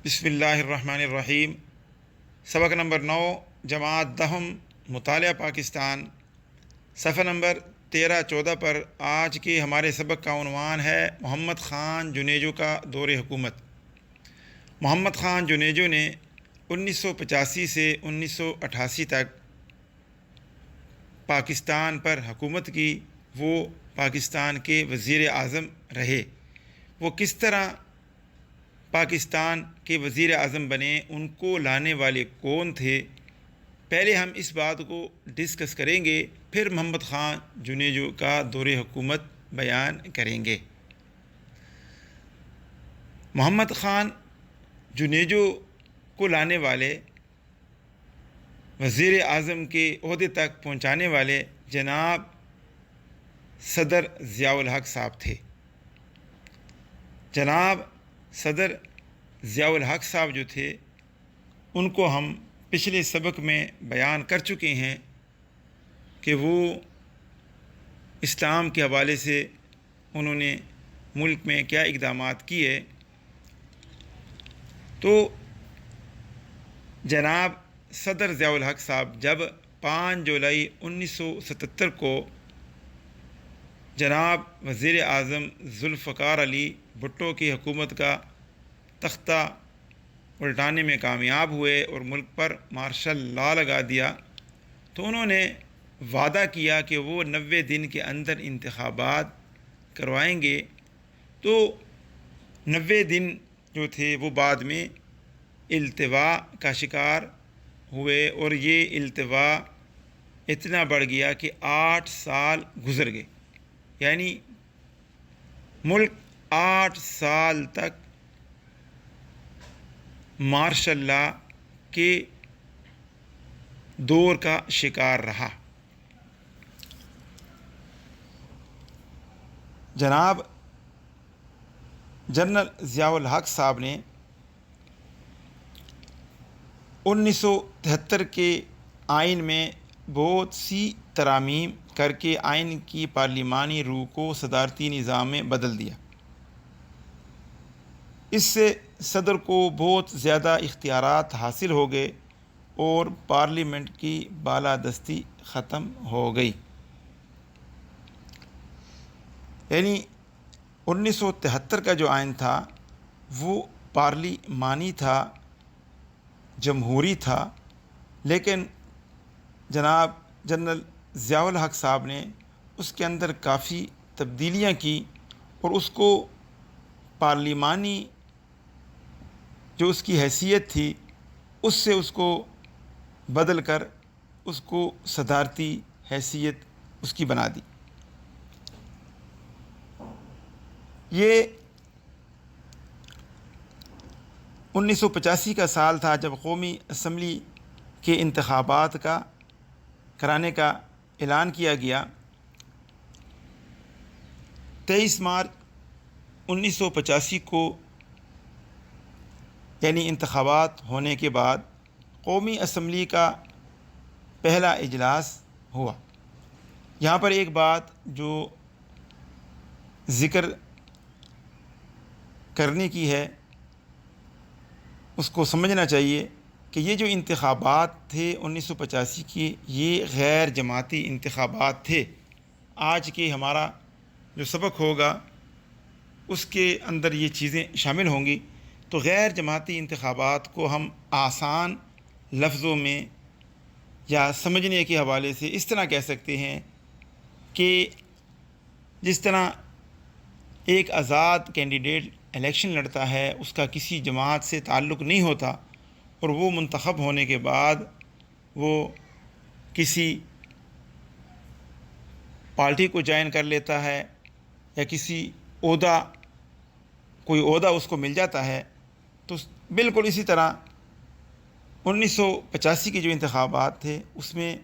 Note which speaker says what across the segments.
Speaker 1: بسم اللہ الرحمن الرحیم۔ سبق نمبر 9، جماعت دہم، مطالعہ پاکستان، صفحہ نمبر 13-14 پر آج کے ہمارے سبق کا عنوان ہے محمد خان جنیجو کا دور حکومت۔ محمد خان جنیجو نے 1985 سے 1988 تک پاکستان پر حکومت کی۔ وہ پاکستان کے وزیر اعظم رہے۔ وہ کس طرح پاکستان کے وزیر اعظم بنے، ان کو لانے والے کون تھے، پہلے ہم اس بات کو ڈسکس کریں گے، پھر محمد خان جنیجو کا دور حکومت بیان کریں گے۔ محمد خان جنیجو کو لانے والے، وزیر اعظم کے عہدے تک پہنچانے والے جناب صدر ضیاء الحق صاحب تھے۔ جناب صدر ضیاء الحق صاحب جو تھے، ان کو ہم پچھلے سبق میں بیان کر چکے ہیں کہ وہ اسلام کے حوالے سے انہوں نے ملک میں کیا اقدامات کیے۔ تو جناب صدر ضیاء الحق صاحب جب 5 جولائی 1977 کو جناب وزیر اعظم ذوالفقار علی بھٹو کی حکومت کا تختہ الٹانے میں کامیاب ہوئے اور ملک پر مارشل لا لگا دیا، تو انہوں نے وعدہ کیا کہ وہ 90 دن کے اندر انتخابات کروائیں گے۔ تو 90 دن جو تھے وہ بعد میں التوا کا شکار ہوئے، اور یہ التوا اتنا بڑھ گیا کہ 8 سال گزر گئے، یعنی ملک 8 سال تک مارشل لا کے دور کا شکار رہا۔ جناب جنرل ضیاء الحق صاحب نے 1973 کے آئین میں بہت سی ترامیم کر کے آئین کی پارلیمانی روح کو صدارتی نظام میں بدل دیا۔ اس سے صدر کو بہت زیادہ اختیارات حاصل ہو گئے اور پارلیمنٹ کی بالادستی ختم ہو گئی۔ یعنی 1973 کا جو آئین تھا وہ پارلیمانی تھا، جمہوری تھا، لیکن جناب جنرل ضیاء الحق صاحب نے اس کے اندر کافی تبدیلیاں کی اور اس کو پارلیمانی جو اس کی حیثیت تھی اس سے اس کو بدل کر اس کو صدارتی حیثیت اس کی بنا دی۔ یہ 1985 کا سال تھا جب قومی اسمبلی کے انتخابات کا کرانے کا اعلان کیا گیا۔ 23 مارچ 1985 کو یعنی انتخابات ہونے کے بعد قومی اسمبلی کا پہلا اجلاس ہوا۔ یہاں پر ایک بات جو ذکر کرنے کی ہے، اس کو سمجھنا چاہیے کہ یہ جو انتخابات تھے 1985 کی، یہ غیر جماعتی انتخابات تھے۔ آج کے ہمارا جو سبق ہوگا اس کے اندر یہ چیزیں شامل ہوں گی۔ تو غیر جماعتی انتخابات کو ہم آسان لفظوں میں یا سمجھنے کے حوالے سے اس طرح کہہ سکتے ہیں کہ جس طرح ایک آزاد کینڈیڈیٹ الیکشن لڑتا ہے، اس کا کسی جماعت سے تعلق نہیں ہوتا، اور وہ منتخب ہونے کے بعد وہ کسی پارٹی کو جوائن کر لیتا ہے یا کوئی عہدہ اس کو مل جاتا ہے، تو بالکل اسی طرح 1985 کے جو انتخابات تھے اس میں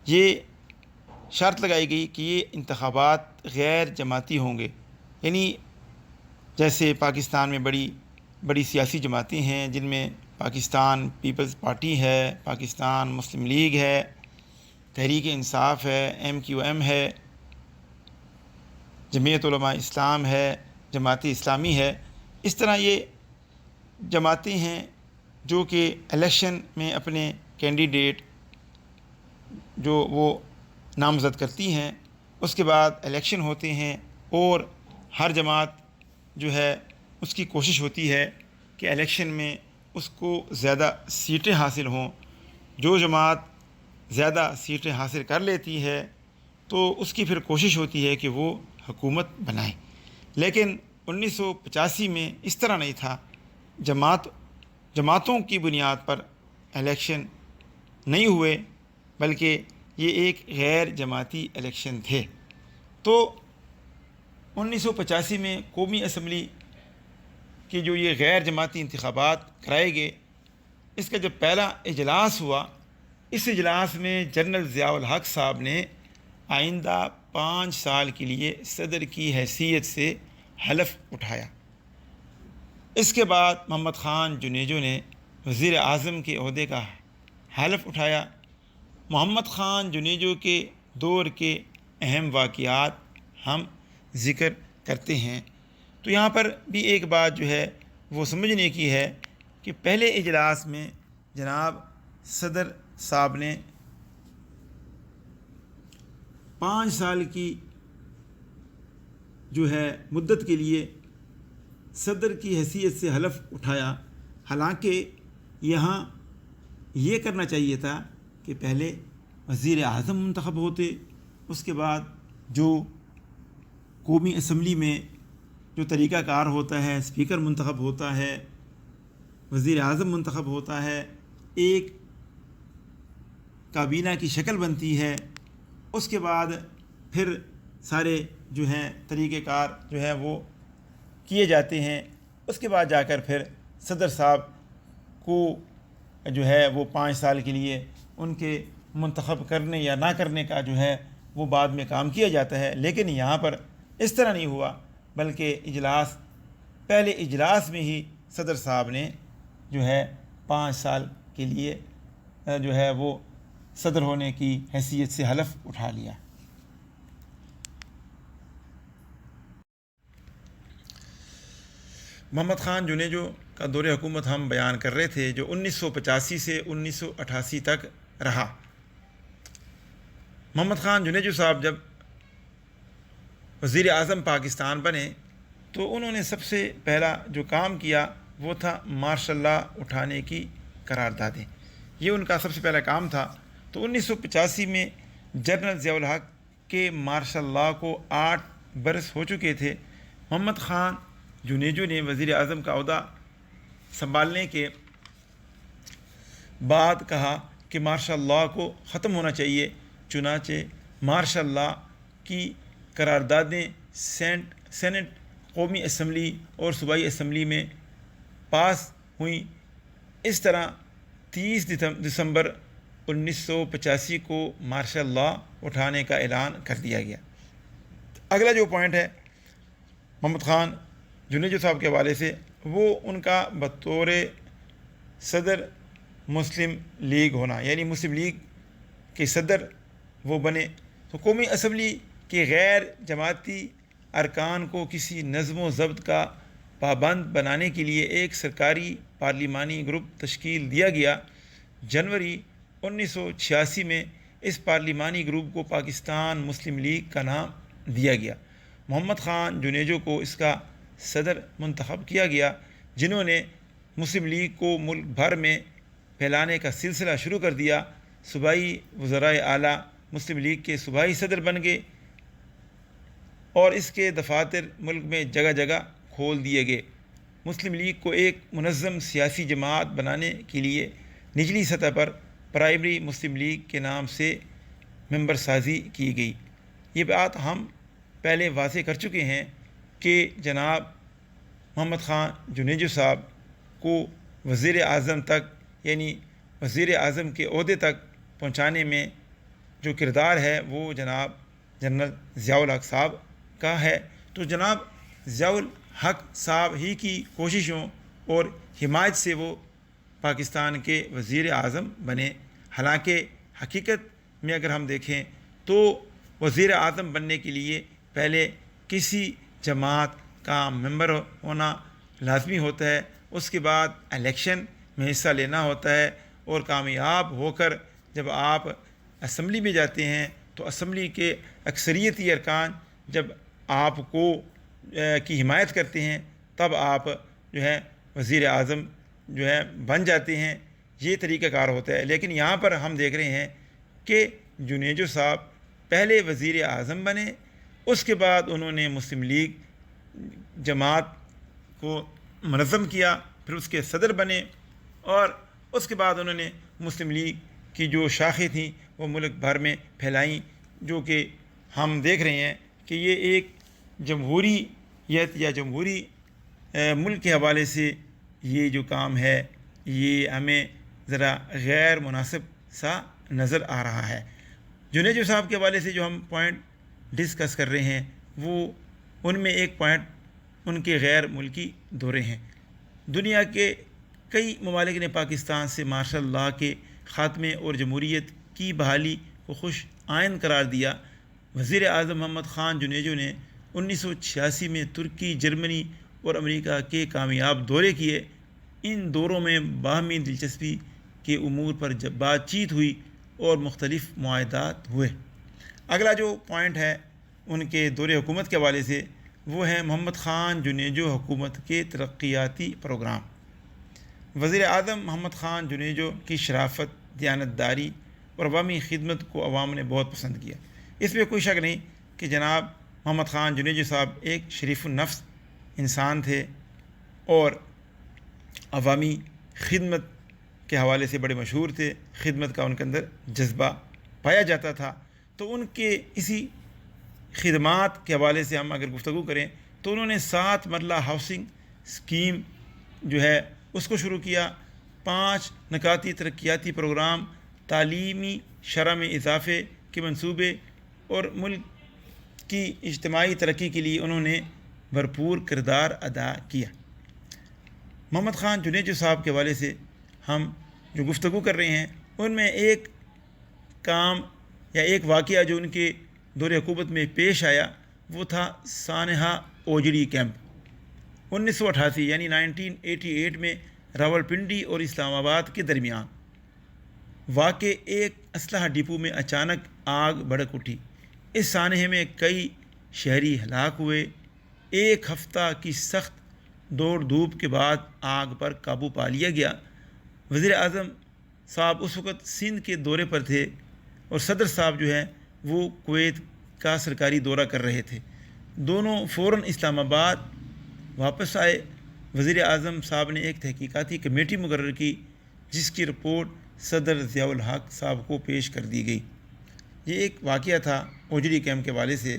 Speaker 1: یہ شرط لگائی گئی کہ یہ انتخابات غیر جماعتی ہوں گے۔ یعنی جیسے پاکستان میں بڑی سیاسی جماعتیں ہیں، جن میں پاکستان پیپلز پارٹی ہے، پاکستان مسلم لیگ ہے، تحریک انصاف ہے، MQM ہے، جمعیت علماء اسلام ہے، جماعت اسلامی ہے۔ اس طرح یہ جماعتیں ہیں جو کہ الیکشن میں اپنے کینڈیڈیٹ جو وہ نامزد کرتی ہیں، اس کے بعد الیکشن ہوتے ہیں اور ہر جماعت جو ہے اس کی کوشش ہوتی ہے کہ الیکشن میں اس کو زیادہ سیٹیں حاصل ہوں۔ جو جماعت زیادہ سیٹیں حاصل کر لیتی ہے تو اس کی پھر کوشش ہوتی ہے کہ وہ حکومت بنائے۔ لیکن 1985 میں اس طرح نہیں تھا، جماعتوں کی بنیاد پر الیکشن نہیں ہوئے، بلکہ یہ ایک غیر جماعتی الیکشن تھے۔ تو 1985 میں قومی اسمبلی کے جو یہ غیر جماعتی انتخابات کرائے گئے، اس کا جب پہلا اجلاس ہوا، اس اجلاس میں جنرل ضیاء الحق صاحب نے آئندہ 5 سال کے لیے صدر کی حیثیت سے حلف اٹھایا۔ اس کے بعد محمد خان جنیجو نے وزیر اعظم کے عہدے کا حلف اٹھایا۔ محمد خان جنیجو کے دور کے اہم واقعات ہم ذکر کرتے ہیں۔ تو یہاں پر بھی ایک بات جو ہے وہ سمجھنے کی ہے کہ پہلے اجلاس میں جناب صدر صاحب نے 5 سال کی جو ہے مدت کے لیے صدر کی حیثیت سے حلف اٹھایا۔ حالانکہ یہاں یہ کرنا چاہیے تھا کہ پہلے وزیر اعظم منتخب ہوتے، اس کے بعد جو قومی اسمبلی میں جو طریقہ کار ہوتا ہے، اسپیکر منتخب ہوتا ہے، وزیر اعظم منتخب ہوتا ہے، ایک کابینہ کی شکل بنتی ہے، اس کے بعد پھر سارے جو ہیں طریقہ کار جو ہے وہ کیے جاتے ہیں۔ اس کے بعد جا کر پھر صدر صاحب کو جو ہے وہ 5 سال کے لیے ان کے منتخب کرنے یا نہ کرنے کا جو ہے وہ بعد میں کام کیا جاتا ہے۔ لیکن یہاں پر اس طرح نہیں ہوا، بلکہ پہلے اجلاس میں ہی صدر صاحب نے جو ہے 5 سال کے لیے جو ہے وہ صدر ہونے کی حیثیت سے حلف اٹھا لیا۔ محمد خان جنیجو کا دور حکومت ہم بیان کر رہے تھے، جو 1985 سے 1988 تک رہا۔ محمد خان جنیجو صاحب جب وزیر اعظم پاکستان بنے تو انہوں نے سب سے پہلا جو کام کیا وہ تھا مارشل لا اٹھانے کی قراردادیں۔ یہ ان کا سب سے پہلا کام تھا۔ تو 1985 میں جنرل ضیاء الحق کے مارشل لا کو 8 برس ہو چکے تھے۔ محمد خان جنیجو نے وزیر اعظم کا عہدہ سنبھالنے کے بعد کہا کہ مارشل لا کو ختم ہونا چاہیے۔ چنانچہ مارشل لا کی قراردادیں سینٹ، قومی اسمبلی اور صوبائی اسمبلی میں پاس ہوئیں۔ اس طرح 30 دسمبر 1985 کو مارشل لا اٹھانے کا اعلان کر دیا گیا۔ اگلا جو پوائنٹ ہے محمد خان جنیجو صاحب کے حوالے سے، وہ ان کا بطور صدر مسلم لیگ ہونا، یعنی مسلم لیگ کے صدر وہ بنے۔ تو قومی اسمبلی کے غیر جماعتی ارکان کو کسی نظم و ضبط کا پابند بنانے کے لیے ایک سرکاری پارلیمانی گروپ تشکیل دیا گیا۔ جنوری 1986 میں اس پارلیمانی گروپ کو پاکستان مسلم لیگ کا نام دیا گیا۔ محمد خان جنیجو کو اس کا صدر منتخب کیا گیا، جنہوں نے مسلم لیگ کو ملک بھر میں پھیلانے کا سلسلہ شروع کر دیا۔ صوبائی وزرائے اعلیٰ مسلم لیگ کے صوبائی صدر بن گئے اور اس کے دفاتر ملک میں جگہ جگہ کھول دیے گئے۔ مسلم لیگ کو ایک منظم سیاسی جماعت بنانے کے لیے نچلی سطح پر پرائمری مسلم لیگ کے نام سے ممبر سازی کی گئی۔ یہ بات ہم پہلے واضح کر چکے ہیں کہ جناب محمد خان جنیجو صاحب کو وزیر اعظم تک، یعنی وزیر اعظم کے عہدے تک پہنچانے میں جو کردار ہے وہ جناب جنرل ضیاء الحق صاحب کا ہے۔ تو جناب ضیاء الحق صاحب ہی کی کوششوں اور حمایت سے وہ پاکستان کے وزیر اعظم بنے۔ حالانکہ حقیقت میں اگر ہم دیکھیں تو وزیر اعظم بننے کے لیے پہلے کسی جماعت کا ممبر ہونا لازمی ہوتا ہے، اس کے بعد الیکشن میں حصہ لینا ہوتا ہے، اور کامیاب ہو کر جب آپ اسمبلی میں جاتے ہیں تو اسمبلی کے اکثریتی ارکان جب آپ کو کی حمایت کرتے ہیں تب آپ جو ہے وزیر اعظم جو ہے بن جاتے ہیں۔ یہ طریقہ کار ہوتا ہے۔ لیکن یہاں پر ہم دیکھ رہے ہیں کہ جنیجو صاحب پہلے وزیر اعظم بنے، اس کے بعد انہوں نے مسلم لیگ جماعت کو منظم کیا، پھر اس کے صدر بنے، اور اس کے بعد انہوں نے مسلم لیگ کی جو شاخیں تھیں وہ ملک بھر میں پھیلائیں، جو کہ ہم دیکھ رہے ہیں کہ یہ ایک جمہوریت یا جمہوری ملک کے حوالے سے یہ جو کام ہے یہ ہمیں ذرا غیر مناسب سا نظر آ رہا ہے۔ جنیجو صاحب کے حوالے سے جو ہم پوائنٹ ڈسکس کر رہے ہیں وہ ان میں ایک پوائنٹ ان کے غیر ملکی دورے ہیں۔ دنیا کے کئی ممالک نے پاکستان سے مارشل لاء کے خاتمے اور جمہوریت کی بحالی کو خوش آئند قرار دیا۔ وزیر اعظم محمد خان جنیجو نے 1986 میں ترکی، جرمنی اور امریکہ کے کامیاب دورے کیے۔ ان دوروں میں باہمی دلچسپی کے امور پر بات چیت ہوئی اور مختلف معاہدات ہوئے۔ اگلا جو پوائنٹ ہے ان کے دور حکومت کے حوالے سے وہ ہے محمد خان جنیجو حکومت کے ترقیاتی پروگرام۔ وزیر اعظم محمد خان جنیجو کی شرافت، دیانتداری اور عوامی خدمت کو عوام نے بہت پسند کیا۔ اس میں کوئی شک نہیں کہ جناب محمد خان جنیجو صاحب ایک شریف النفس انسان تھے اور عوامی خدمت کے حوالے سے بڑے مشہور تھے۔ خدمت کا ان کے اندر جذبہ پایا جاتا تھا۔ تو ان کے اسی خدمات کے حوالے سے ہم اگر گفتگو کریں تو انہوں نے 7 مرحلہ ہاؤسنگ اسکیم جو ہے اس کو شروع کیا، 5 نکاتی ترقیاتی پروگرام، تعلیمی شرح میں اضافے کے منصوبے، اور ملک کی اجتماعی ترقی کے لیے انہوں نے بھرپور کردار ادا کیا۔ محمد خان جنیجو صاحب کے حوالے سے ہم جو گفتگو کر رہے ہیں ان میں ایک کام یا ایک واقعہ جو ان کے دور حکومت میں پیش آیا وہ تھا سانحہ اوجڑی کیمپ 1988 یعنی 1988 میں راولپنڈی اور اسلام آباد کے درمیان واقع ایک اسلحہ ڈپو میں اچانک آگ بھڑک اٹھی۔ اس سانحے میں کئی شہری ہلاک ہوئے۔ 1 ہفتہ کی سخت دوڑ دھوپ کے بعد آگ پر قابو پا لیا گیا۔ وزیر اعظم صاحب اس وقت سندھ کے دورے پر تھے اور صدر صاحب جو ہیں وہ کویت کا سرکاری دورہ کر رہے تھے۔ دونوں فوراً اسلام آباد واپس آئے۔ وزیر اعظم صاحب نے ایک تحقیقاتی کمیٹی مقرر کی جس کی رپورٹ صدر ضیاء الحق صاحب کو پیش کر دی گئی۔ یہ ایک واقعہ تھا اوجڑی کیمپ کے حوالے سے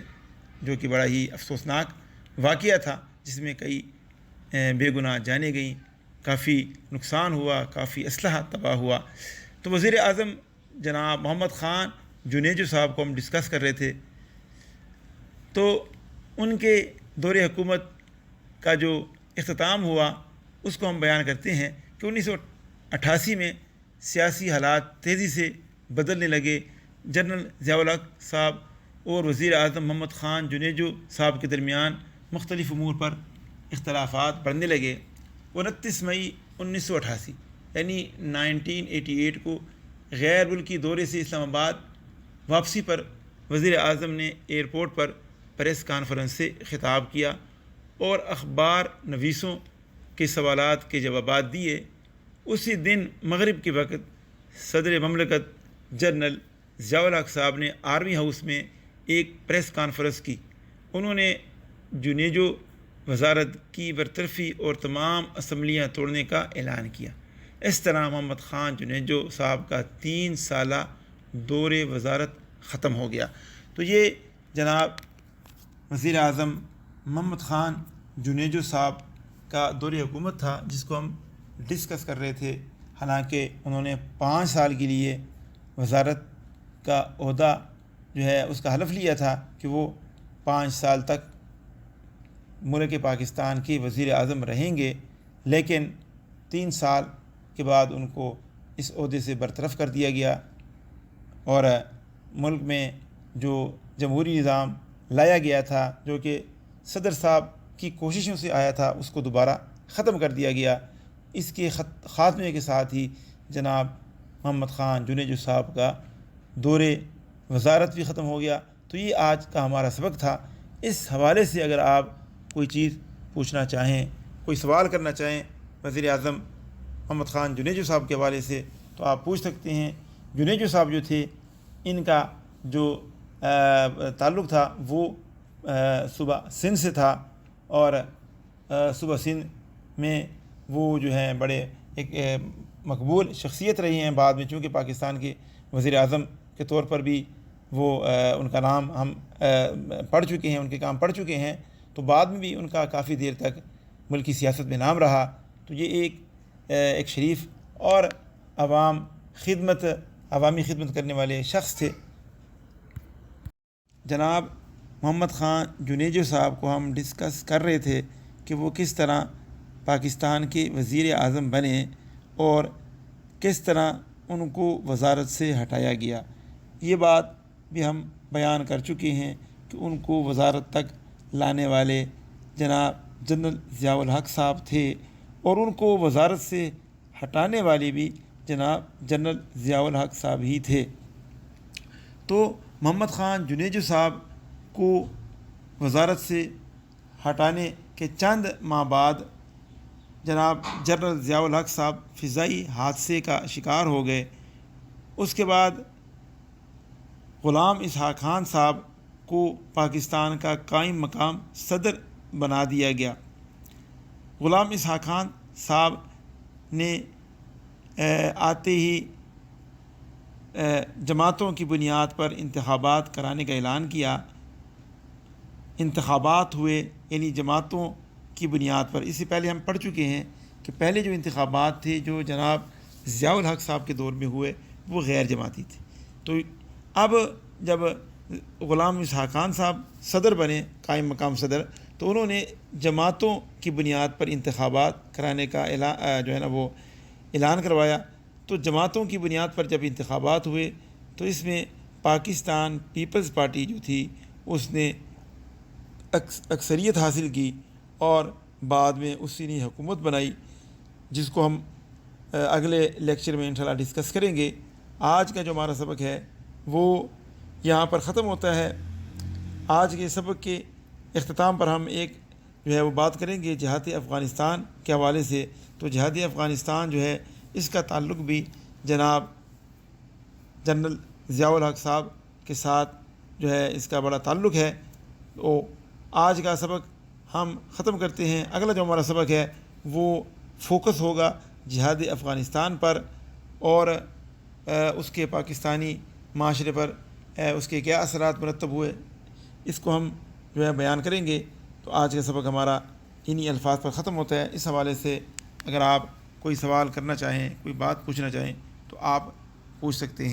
Speaker 1: جو کہ بڑا ہی افسوسناک واقعہ تھا، جس میں کئی بے گناہ جانیں گئیں، کافی نقصان ہوا، کافی اسلحہ تباہ ہوا۔ تو وزیر اعظم جناب محمد خان جنیجو صاحب کو ہم ڈسکس کر رہے تھے، تو ان کے دور حکومت کا جو اختتام ہوا اس کو ہم بیان کرتے ہیں کہ 1988 میں سیاسی حالات تیزی سے بدلنے لگے۔ جنرل ضیاء الحق صاحب اور وزیر اعظم محمد خان جنیجو صاحب کے درمیان مختلف امور پر اختلافات بڑھنے لگے۔ 29 مئی 1988 یعنی 1988 کو غیر ملکی دورے سے اسلام آباد واپسی پر وزیر اعظم نے ایئرپورٹ پر پریس کانفرنس سے خطاب کیا اور اخبار نویسوں کے سوالات کے جوابات دیے۔ اسی دن مغرب کے وقت صدر مملکت جنرل ضیاء الحق صاحب نے آرمی ہاؤس میں ایک پریس کانفرنس کی۔ انہوں نے جنیجو وزارت کی برطرفی اور تمام اسمبلیاں توڑنے کا اعلان کیا۔ اس طرح محمد خان جنیجو صاحب کا 3 سالہ دور وزارت ختم ہو گیا۔ تو یہ جناب وزیر اعظم محمد خان جنیجو صاحب کا دور حکومت تھا جس کو ہم ڈسکس کر رہے تھے۔ حالانکہ انہوں نے 5 سال کے لیے وزارت کا عہدہ جو ہے اس کا حلف لیا تھا کہ وہ 5 سال تک ملک پاکستان کے وزیر اعظم رہیں گے، لیکن 3 سال کے بعد ان کو اس عہدے سے برطرف کر دیا گیا اور ملک میں جو جمہوری نظام لایا گیا تھا جو کہ صدر صاحب کی کوششوں سے آیا تھا اس کو دوبارہ ختم کر دیا گیا۔ اس کے خاتمے کے ساتھ ہی جناب محمد خان جنیجو صاحب کا دور وزارت بھی ختم ہو گیا۔ تو یہ آج کا ہمارا سبق تھا۔ اس حوالے سے اگر آپ کوئی چیز پوچھنا چاہیں، کوئی سوال کرنا چاہیں وزیر اعظم محمد خان جنیجو صاحب کے حوالے سے تو آپ پوچھ سکتے ہیں۔ جنیجو صاحب جو تھے ان کا جو تعلق تھا وہ صوبہ سندھ سے تھا، اور صوبہ سندھ میں وہ جو ہیں بڑے ایک مقبول شخصیت رہی ہیں بعد میں، چونکہ پاکستان کے وزیر اعظم کے طور پر بھی وہ ان کا نام ہم پڑھ چکے ہیں، ان کے کام پڑھ چکے ہیں، تو بعد میں بھی ان کا کافی دیر تک ملکی سیاست میں نام رہا۔ تو یہ ایک شریف اور عوامی خدمت کرنے والے شخص تھے۔ جناب محمد خان جنیجو صاحب کو ہم ڈسکس کر رہے تھے کہ وہ کس طرح پاکستان کے وزیر اعظم بنے اور کس طرح ان کو وزارت سے ہٹایا گیا۔ یہ بات بھی ہم بیان کر چکے ہیں کہ ان کو وزارت تک لانے والے جناب جنرل ضیاء الحق صاحب تھے، اور ان کو وزارت سے ہٹانے والے بھی جناب جنرل ضیاء الحق صاحب ہی تھے۔ تو محمد خان جنیجو صاحب کو وزارت سے ہٹانے کے چند ماہ بعد جناب جنرل ضیاء الحق صاحب فضائی حادثے کا شکار ہو گئے۔ اس کے بعد غلام اسحاق خان صاحب کو پاکستان کا قائم مقام صدر بنا دیا گیا۔ غلام اسحاق خان صاحب نے آتے ہی جماعتوں کی بنیاد پر انتخابات کرانے کا اعلان کیا۔ انتخابات ہوئے، یعنی جماعتوں کی بنیاد پر۔ اس سے پہلے ہم پڑھ چکے ہیں کہ پہلے جو انتخابات تھے جو جناب ضیاء الحق صاحب کے دور میں ہوئے وہ غیر جماعتی تھے۔ تو اب جب غلام اسحاق خان صاحب صدر بنے، قائم مقام صدر، تو انہوں نے جماعتوں کی بنیاد پر انتخابات کرانے کا اعلان کروایا۔ تو جماعتوں کی بنیاد پر جب انتخابات ہوئے تو اس میں پاکستان پیپلز پارٹی جو تھی اس نے اکثریت حاصل کی، اور بعد میں اسی نے حکومت بنائی، جس کو ہم اگلے لیکچر میں انشاءاللہ ڈسکس کریں گے۔ آج کا جو ہمارا سبق ہے وہ یہاں پر ختم ہوتا ہے۔ آج کے سبق کے اختتام پر ہم ایک وہ بات کریں گے جہاد افغانستان کے حوالے سے۔ تو جہاد افغانستان جو ہے اس کا تعلق بھی جناب جنرل ضیاء الحق صاحب کے ساتھ اس کا بڑا تعلق ہے۔ تو آج کا سبق ہم ختم کرتے ہیں۔ اگلا جو ہمارا سبق ہے وہ فوکس ہوگا جہاد افغانستان پر، اور اس کے پاکستانی معاشرے پر اس کے کیا اثرات مرتب ہوئے، اس کو ہم بیان کریں گے۔ تو آج کا سبق ہمارا انہی الفاظ پر ختم ہوتا ہے۔ اس حوالے سے اگر آپ کوئی سوال کرنا چاہیں، کوئی بات پوچھنا چاہیں تو آپ پوچھ سکتے ہیں۔